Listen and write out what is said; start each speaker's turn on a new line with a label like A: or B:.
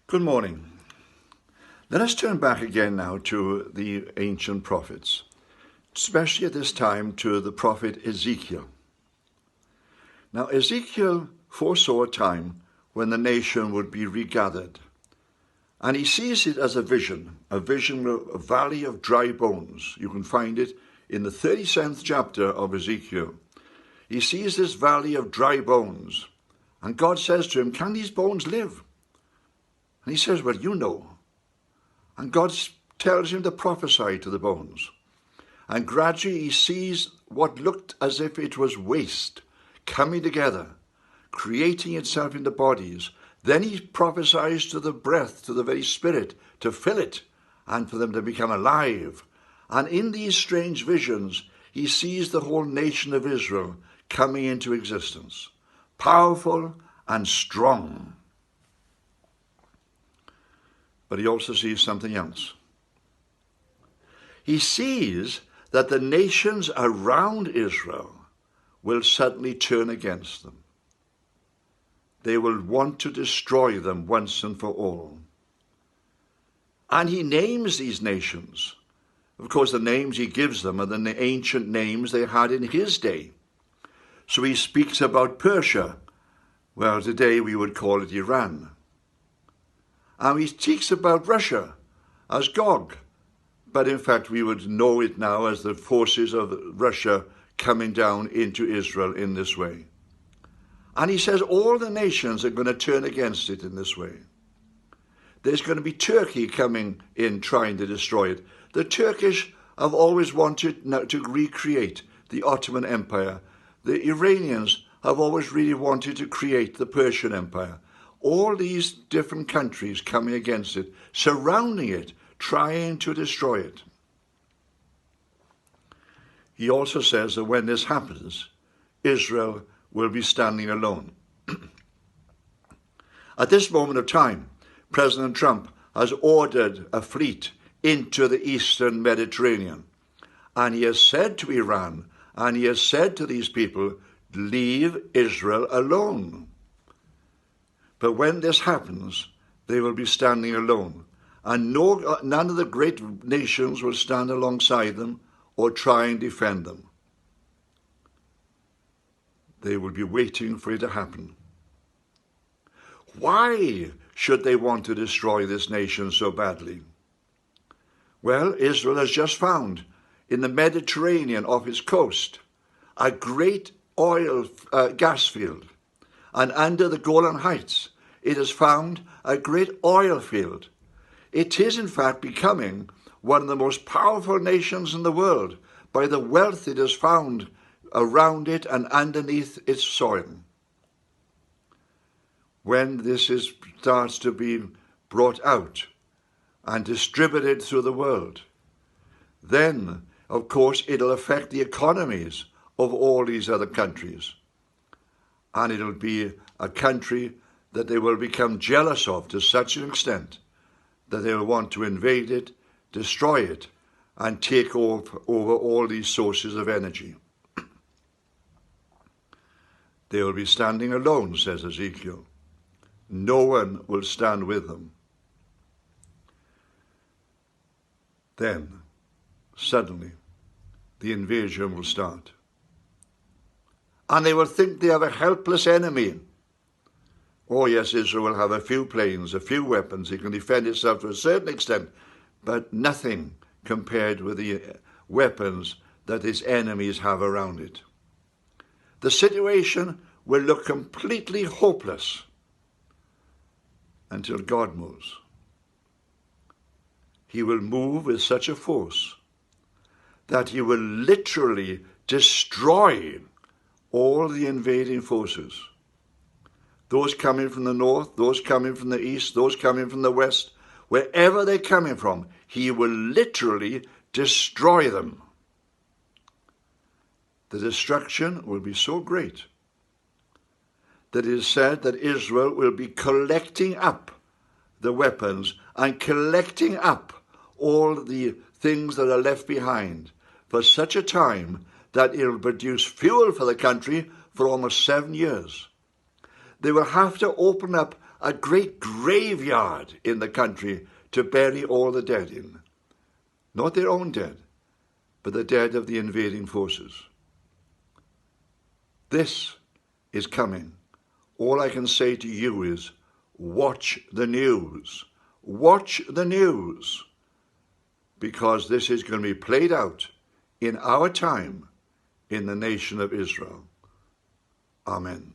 A: Good morning. Let us turn back again now to the ancient prophets, especially at this time to the prophet Ezekiel. Now, Ezekiel foresaw a time when the nation would be regathered, and he sees it as a vision of a valley of dry bones. You can find it in the 37th chapter of Ezekiel. He sees this valley of dry bones, and God says to him, "Can these bones live?" And he says, "Well, you know." And God tells him to prophesy to the bones. And gradually he sees what looked as if it was waste coming together, creating itself into bodies. Then he prophesies to the breath, to the very spirit, to fill it and for them to become alive. And in these strange visions, he sees the whole nation of Israel coming into existence, powerful and strong. But he also sees something else. He sees that the nations around Israel will suddenly turn against them. They will want to destroy them once and for all. And he names these nations. Of course, the names he gives them are the ancient names they had in his day. So he speaks about Persia. Well, today we would call it Iran. And he speaks about Russia as Gog. But in fact, we would know it now as the forces of Russia coming down into Israel in this way. And he says all the nations are going to turn against it in this way. There's going to be Turkey coming in trying to destroy it. The Turkish have always wanted to recreate the Ottoman Empire. The Iranians have always really wanted to create the Persian Empire. All these different countries coming against it, surrounding it, trying to destroy it. He also says that when this happens, Israel will be standing alone. At this moment of time, President Trump has ordered a fleet into the eastern Mediterranean. And he has said to Iran, and he has said to these people, leave Israel alone. But when this happens, they will be standing alone. And none of the great nations will stand alongside them or try and defend them. They will be waiting for it to happen. Why should they want to destroy this nation so badly? Well, Israel has just found in the Mediterranean off its coast a great gas field. And under the Golan Heights, it has found a great oil field. It is, in fact, becoming one of the most powerful nations in the world by the wealth it has found around it and underneath its soil. When this starts to be brought out and distributed through the world, then, of course, it'll affect the economies of all these other countries. And it'll be a country that they will become jealous of to such an extent that they will want to invade it, destroy it, and take over all these sources of energy. They will be standing alone, says Ezekiel. No one will stand with them. Then, suddenly, the invasion will start. And they will think they have a helpless enemy. Oh yes, Israel will have a few planes, a few weapons. It can defend itself to a certain extent, but nothing compared with the weapons that its enemies have around it. The situation will look completely hopeless until God moves. He will move with such a force that he will literally destroy all the invading forces. Those coming from the north, those coming from the east, those coming from the west, wherever they're coming from, he will literally destroy them. The destruction will be so great that it is said that Israel will be collecting up the weapons and collecting up all the things that are left behind for such a time that it will produce fuel for the country for almost 7 years. They will have to open up a great graveyard in the country to bury all the dead in. Not their own dead, but the dead of the invading forces. This is coming. All I can say to you is, watch the news. Watch the news. Because this is going to be played out in our time in the nation of Israel. Amen.